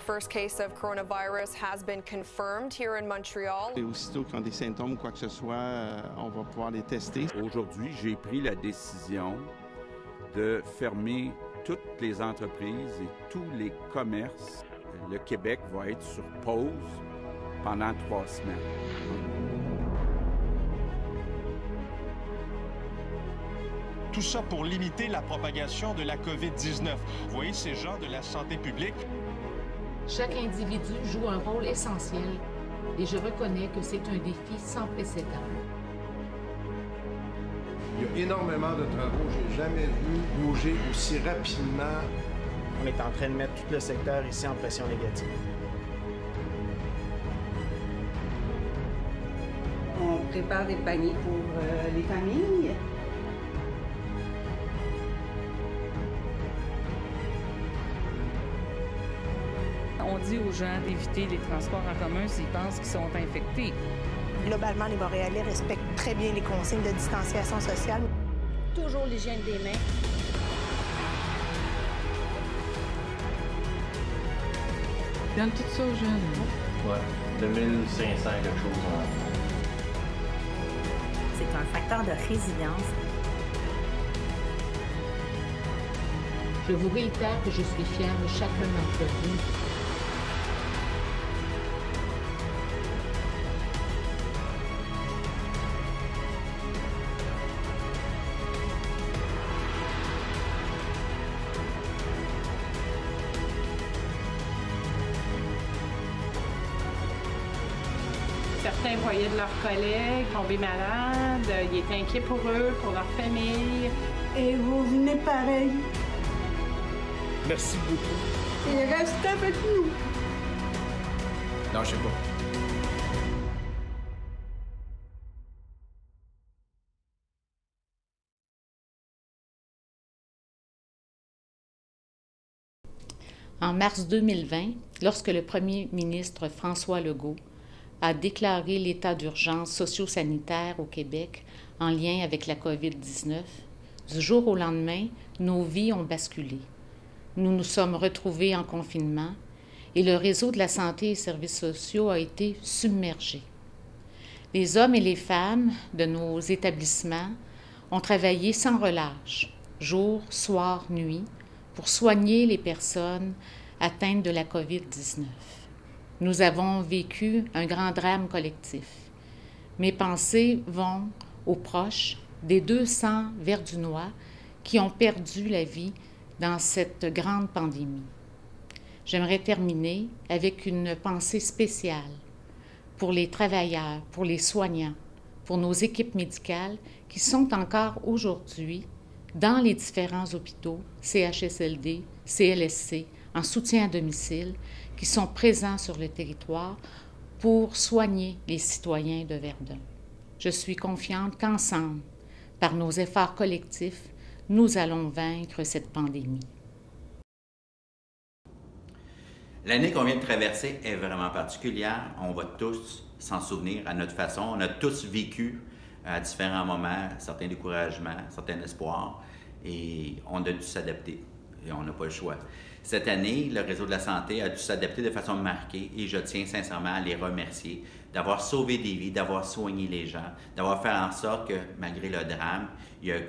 first case of coronavirus has been confirmed here in Montreal. Et aussitôt qu'ils ont des symptômes ou quoi que ce soit, on va pouvoir les tester. Aujourd'hui, j'ai pris la décision de fermer toutes les entreprises et tous les commerces. Le Québec va être sur pause pendant 3 semaines. Tout ça pour limiter la propagation de la COVID-19. Vous voyez, ces gens de la santé publique. Chaque individu joue un rôle essentiel et je reconnais que c'est un défi sans précédent. Il y a énormément de travaux. Je n'ai jamais vu bouger aussi rapidement. On est en train de mettre tout le secteur ici en pression négative. On prépare des paniers pour les familles. On dit aux gens d'éviter les transports en commun s'ils pensent qu'ils sont infectés. Globalement, les Montréalais respectent très bien les consignes de distanciation sociale. Toujours l'hygiène des mains. Donne tout ça aux jeunes. Ouais, 2500 quelque chose. C'est un facteur de résilience. Je vous réitère que je suis fière de chacun d'entre vous. Certains voyaient de leurs collègues tomber malades, ils étaient inquiets pour eux, pour leur famille. Et vous venez pareil. Merci beaucoup. Et restez avec nous. Non, je sais pas. En mars 2020, lorsque le premier ministre François Legault a déclaré l'état d'urgence socio-sanitaire au Québec en lien avec la COVID-19, du jour au lendemain, nos vies ont basculé. Nous nous sommes retrouvés en confinement et le réseau de la santé et services sociaux a été submergé. Les hommes et les femmes de nos établissements ont travaillé sans relâche, jour, soir, nuit, pour soigner les personnes atteintes de la COVID-19. Nous avons vécu un grand drame collectif. Mes pensées vont aux proches des 200 Verdunois qui ont perdu la vie dans cette grande pandémie. J'aimerais terminer avec une pensée spéciale pour les travailleurs, pour les soignants, pour nos équipes médicales qui sont encore aujourd'hui dans les différents hôpitaux, CHSLD, CLSC, en soutien à domicile, qui sont présents sur le territoire pour soigner les citoyens de Verdun. Je suis confiante qu'ensemble, par nos efforts collectifs, nous allons vaincre cette pandémie. L'année qu'on vient de traverser est vraiment particulière. On va tous s'en souvenir à notre façon. On a tous vécu à différents moments certains découragements, certains espoirs, et on a dû s'adapter. Et on n'a pas le choix. Cette année, le réseau de la santé a dû s'adapter de façon marquée et je tiens sincèrement à les remercier d'avoir sauvé des vies, d'avoir soigné les gens, d'avoir fait en sorte que, malgré le drame,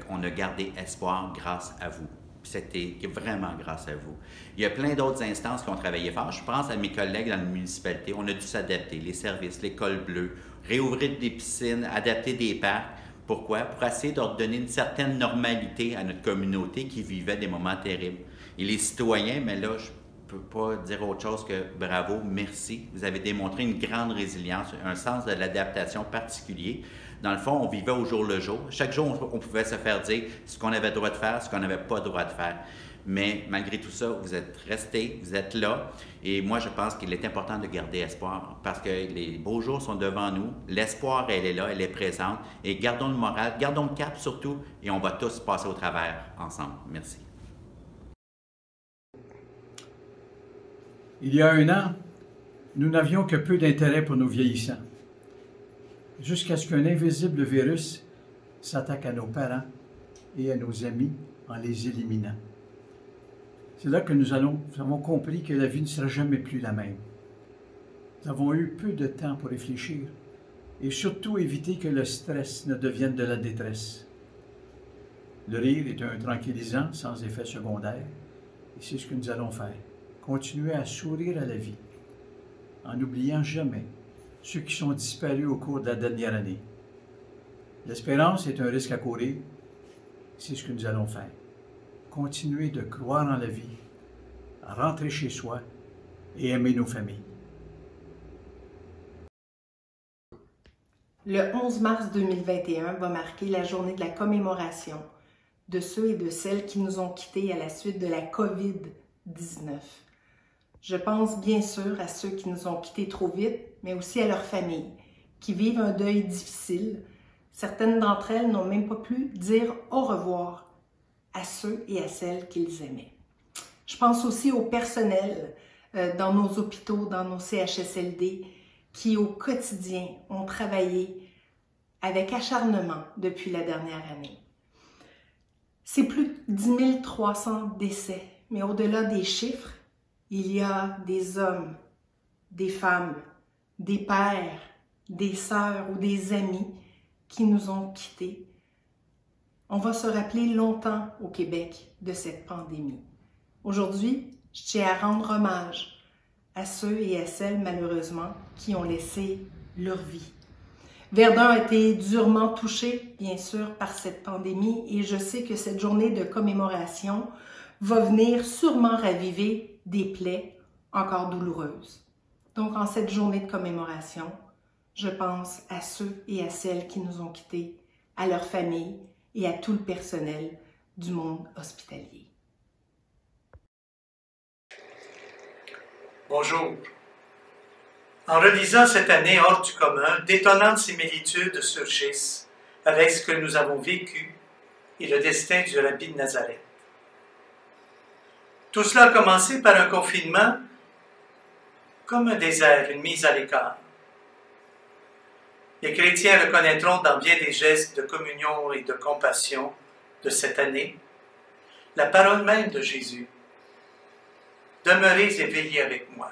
on a gardé espoir grâce à vous. C'était vraiment grâce à vous. Il y a plein d'autres instances qui ont travaillé fort. Je pense à mes collègues dans la municipalité. On a dû s'adapter, les services, l'école bleue, réouvrir des piscines, adapter des parcs. Pourquoi? Pour essayer de redonner une certaine normalité à notre communauté qui vivait des moments terribles. Et les citoyens, mais là, je ne peux pas dire autre chose que bravo, merci. Vous avez démontré une grande résilience, un sens de l'adaptation particulier. Dans le fond, on vivait au jour le jour. Chaque jour, on pouvait se faire dire ce qu'on avait le droit de faire, ce qu'on n'avait pas le droit de faire. Mais malgré tout ça, vous êtes restés, vous êtes là. Et moi, je pense qu'il est important de garder espoir parce que les beaux jours sont devant nous. L'espoir, elle est là, elle est présente. Et gardons le moral, gardons le cap surtout et on va tous passer au travers ensemble. Merci. Il y a 1 an, nous n'avions que peu d'intérêt pour nos vieillissants. Jusqu'à ce qu'un invisible virus s'attaque à nos parents et à nos amis en les éliminant. C'est là que nous avons compris que la vie ne sera jamais plus la même. Nous avons eu peu de temps pour réfléchir et surtout éviter que le stress ne devienne de la détresse. Le rire est un tranquillisant sans effet secondaire et c'est ce que nous allons faire. Continuer à sourire à la vie en n'oubliant jamais ceux qui sont disparus au cours de la dernière année. L'espérance est un risque à courir, c'est ce que nous allons faire. Continuer de croire en la vie, rentrer chez soi et aimer nos familles. Le 11 mars 2021 va marquer la journée de la commémoration de ceux et de celles qui nous ont quittés à la suite de la COVID-19. Je pense bien sûr à ceux qui nous ont quittés trop vite, mais aussi à leurs familles, qui vivent un deuil difficile. Certaines d'entre elles n'ont même pas pu dire au revoir à ceux et à celles qu'ils aimaient. Je pense aussi au personnel dans nos hôpitaux, dans nos CHSLD, qui au quotidien ont travaillé avec acharnement depuis la dernière année. C'est plus de 10 300 décès, mais au-delà des chiffres, il y a des hommes, des femmes, des pères, des sœurs ou des amis qui nous ont quittés. On va se rappeler longtemps au Québec de cette pandémie. Aujourd'hui, je tiens à rendre hommage à ceux et à celles, malheureusement, qui ont laissé leur vie. Verdun a été durement touché, bien sûr, par cette pandémie et je sais que cette journée de commémoration va venir sûrement raviver des plaies encore douloureuses. Donc, en cette journée de commémoration, je pense à ceux et à celles qui nous ont quittés, à leurs familles et à tout le personnel du monde hospitalier. Bonjour. En relisant cette année hors du commun, d'étonnantes similitudes surgissent avec ce que nous avons vécu et le destin du Rabbi de Nazareth. Tout cela a commencé par un confinement comme un désert, une mise à l'écart. Les chrétiens reconnaîtront dans bien des gestes de communion et de compassion de cette année la parole même de Jésus. Demeurez et veillez avec moi.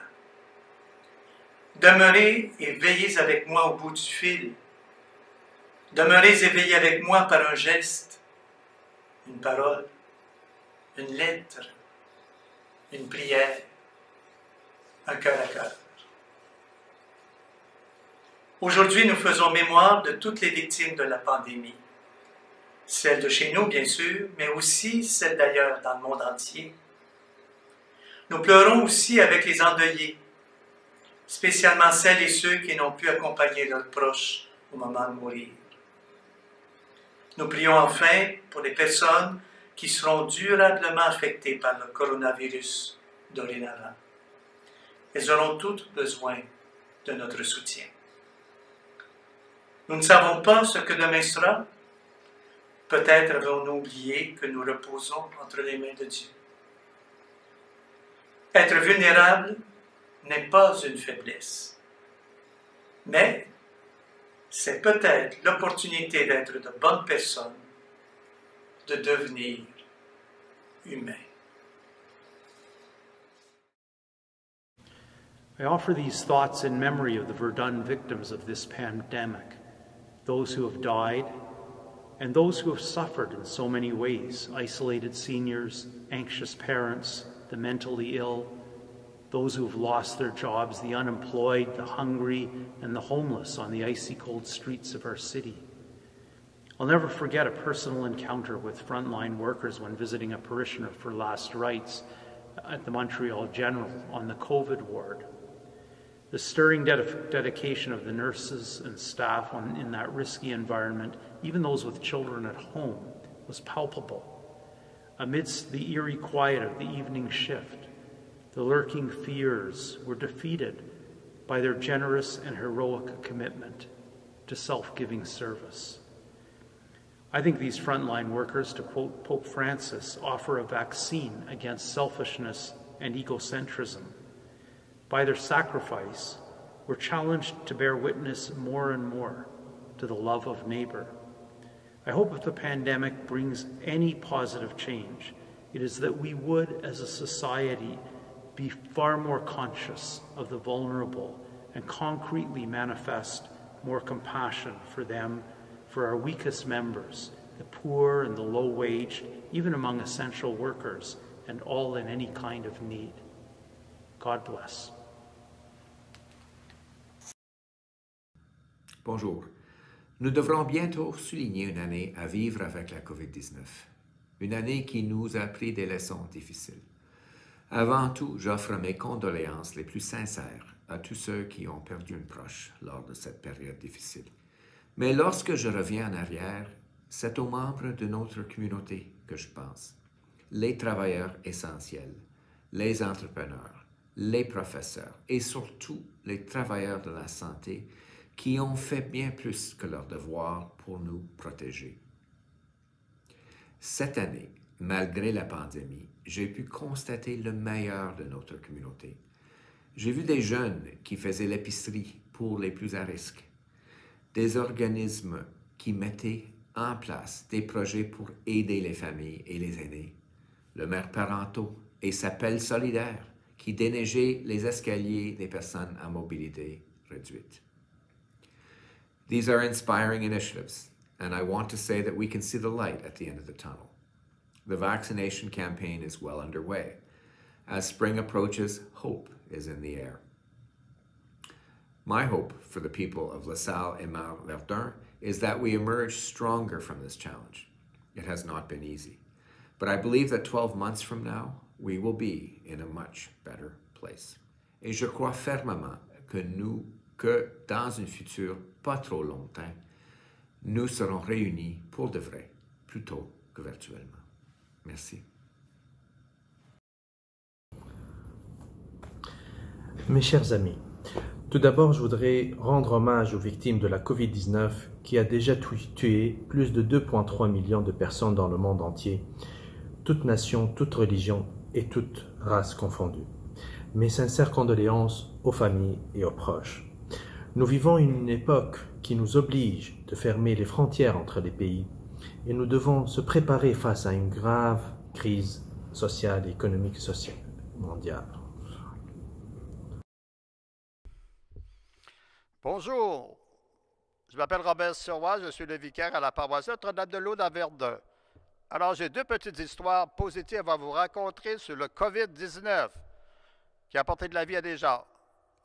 Demeurez et veillez avec moi au bout du fil. Demeurez et veillez avec moi par un geste, une parole, une lettre, une prière, un cœur à cœur. Aujourd'hui, nous faisons mémoire de toutes les victimes de la pandémie. Celles de chez nous, bien sûr, mais aussi celles d'ailleurs dans le monde entier. Nous pleurons aussi avec les endeuillés, spécialement celles et ceux qui n'ont pu accompagner leurs proches au moment de mourir. Nous prions enfin pour les personnes qui seront durablement affectées par le coronavirus dorénavant. Elles auront toutes besoin de notre soutien. Nous ne savons pas ce que demain sera. Peut-être avons-nous oublié que nous reposons entre les mains de Dieu. Être vulnérable n'est pas une faiblesse, mais c'est peut-être l'opportunité d'être de bonnes personnes, de devenir humain. I offer these thoughts in memory of the Verdun victims of this pandemic, those who have died, and those who have suffered in so many ways, isolated seniors, anxious parents, the mentally ill, those who have lost their jobs, the unemployed, the hungry, and the homeless on the icy cold streets of our city. I'll never forget a personal encounter with frontline workers when visiting a parishioner for last rites at the Montreal General on the COVID ward. The stirring dedication of the nurses and staff in that risky environment, even those with children at home, was palpable. Amidst the eerie quiet of the evening shift, the lurking fears were defeated by their generous and heroic commitment to self-giving service. I think these frontline workers, to quote Pope Francis, offer a vaccine against selfishness and egocentrism. By their sacrifice, we're challenged to bear witness more and more to the love of neighbor. I hope if the pandemic brings any positive change, It is that we would, as a society, be far more conscious of the vulnerable and concretely manifest more compassion for them, for our weakest members, the poor and the low-waged, even among essential workers, and all in any kind of need. God bless. Bonjour. Nous devrons bientôt souligner une année à vivre avec la COVID-19. Une année qui nous a appris des leçons difficiles. Avant tout, j'offre mes condoléances les plus sincères à tous ceux qui ont perdu un proche lors de cette période difficile. Mais lorsque je reviens en arrière, c'est aux membres de notre communauté que je pense. Les travailleurs essentiels, les entrepreneurs, les professeurs et surtout les travailleurs de la santé qui ont fait bien plus que leur devoir pour nous protéger. Cette année, malgré la pandémie, j'ai pu constater le meilleur de notre communauté. J'ai vu des jeunes qui faisaient l'épicerie pour les plus à risque, des organismes qui mettaient en place des projets pour aider les familles et les aînés, le maire parentaux et sa pelle solidaire qui déneigeait les escaliers des personnes à mobilité réduite. These are inspiring initiatives, and I want to say that we can see the light at the end of the tunnel. The vaccination campaign is well underway. As spring approaches, hope is in the air. My hope for the people of LaSalle et Marne-Verdun is that we emerge stronger from this challenge. It has not been easy, but I believe that 12 months from now, we will be in a much better place. Et je crois fermement que dans un futur pas trop longtemps, nous serons réunis pour de vrai, plutôt que virtuellement. Merci. Mes chers amis, tout d'abord, je voudrais rendre hommage aux victimes de la COVID-19 qui a déjà tué plus de 2,3 millions de personnes dans le monde entier, toutes nations, toutes religions et toutes races confondues. Mes sincères condoléances aux familles et aux proches. Nous vivons une époque qui nous oblige de fermer les frontières entre les pays et nous devons se préparer face à une grave crise sociale et économique mondiale. Bonjour, je m'appelle Robert Sirois, je suis le vicaire à la paroisse Notre-Dame-de-l'Aude à Verdun. Alors, j'ai deux petites histoires positives à vous raconter sur le COVID-19 qui a apporté de la vie à des gens.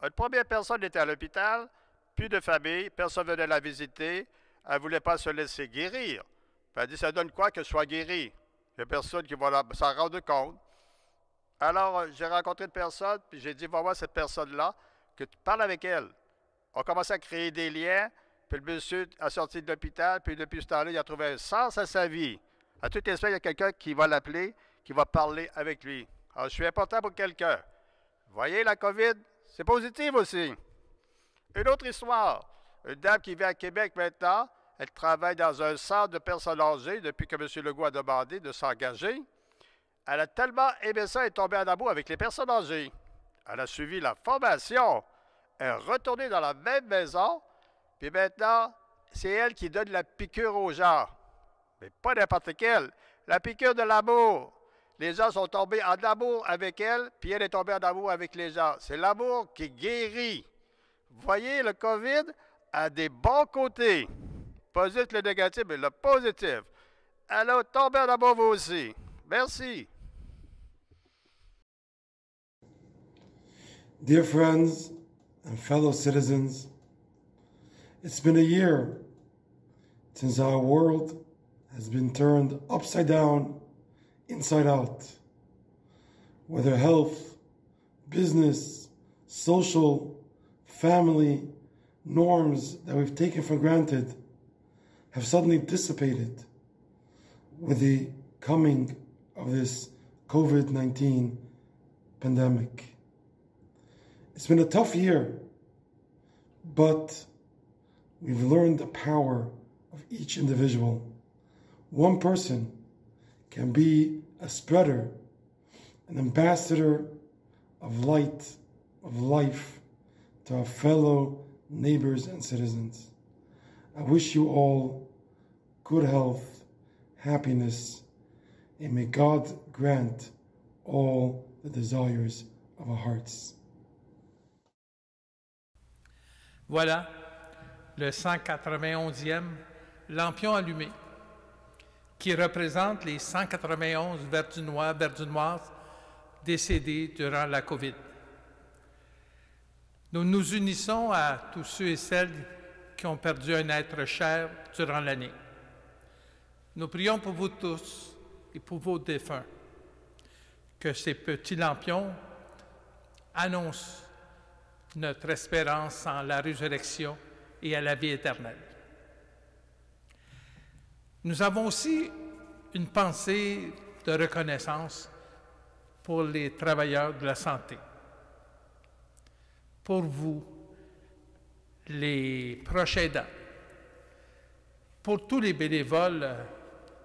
Une première personne était à l'hôpital, plus de famille, personne venait la visiter, elle ne voulait pas se laisser guérir. Elle a dit, ça donne quoi que je sois guéri? Il n'y a personne qui va s'en rendre compte. Alors, j'ai rencontré une personne, puis j'ai dit, va voir cette personne-là, que tu parles avec elle. On a commencé à créer des liens, puis le monsieur a sorti de l'hôpital, puis depuis ce temps-là, il a trouvé un sens à sa vie. À toute espèce, il y a quelqu'un qui va l'appeler, qui va parler avec lui. Alors, je suis important pour quelqu'un. Vous voyez, la COVID, c'est positif aussi. Une autre histoire. Une dame qui vit à Québec maintenant, elle travaille dans un centre de personnes âgées depuis que M. Legault a demandé de s'engager. Elle a tellement aimé ça et est tombée en amour avec les personnes âgées. Elle a suivi la formation. Elle est retournée dans la même maison. Puis maintenant, c'est elle qui donne la piqûre aux gens. Mais pas n'importe quelle. La piqûre de l'amour. Les gens sont tombés en amour avec elle, puis elle est tombée en amour avec les gens. C'est l'amour qui guérit. Vous voyez, le COVID a des bons côtés. Pas juste le négatif, mais le positif. Elle a tombé en amour vous aussi. Merci. Dear friends and fellow citizens, it's been a year since our world has been turned upside down, inside out. Whether health, business, social, family, norms that we've taken for granted have suddenly dissipated with the coming of this COVID-19 pandemic. It's been a tough year, but we've learned the power of each individual. One person can be a spreader, an ambassador of light, of life to our fellow neighbors and citizens. I wish you all good health, happiness, and may God grant all the desires of our hearts. Voilà le 191e lampion allumé, qui représente les 191 Verdunois, Verdunoises décédés durant la COVID. Nous nous unissons à tous ceux et celles qui ont perdu un être cher durant l'année. Nous prions pour vous tous et pour vos défunts, que ces petits lampions annoncent notre espérance en la résurrection et à la vie éternelle. Nous avons aussi une pensée de reconnaissance pour les travailleurs de la santé, pour vous, les proches aidants, pour tous les bénévoles,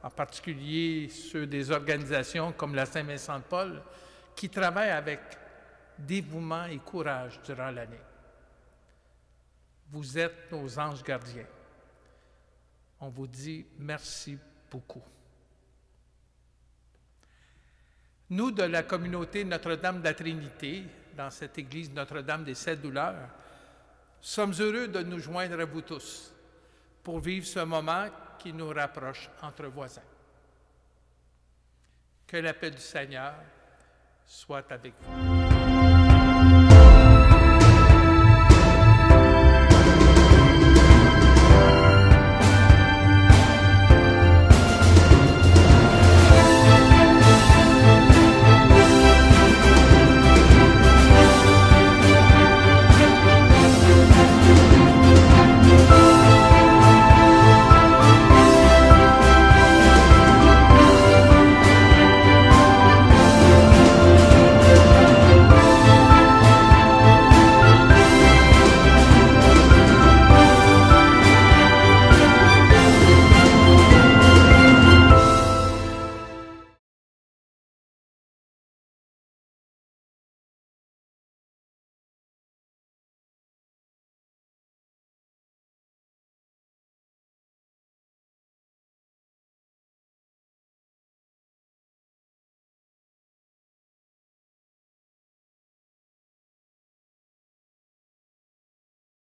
en particulier ceux des organisations comme la Saint-Vincent-de-Paul, qui travaillent avec dévouement et courage durant l'année. Vous êtes nos anges gardiens. On vous dit merci beaucoup. Nous, de la communauté Notre-Dame de la Trinité, dans cette église Notre-Dame des Sept Douleurs, sommes heureux de nous joindre à vous tous pour vivre ce moment qui nous rapproche entre voisins. Que la paix du Seigneur soit avec vous.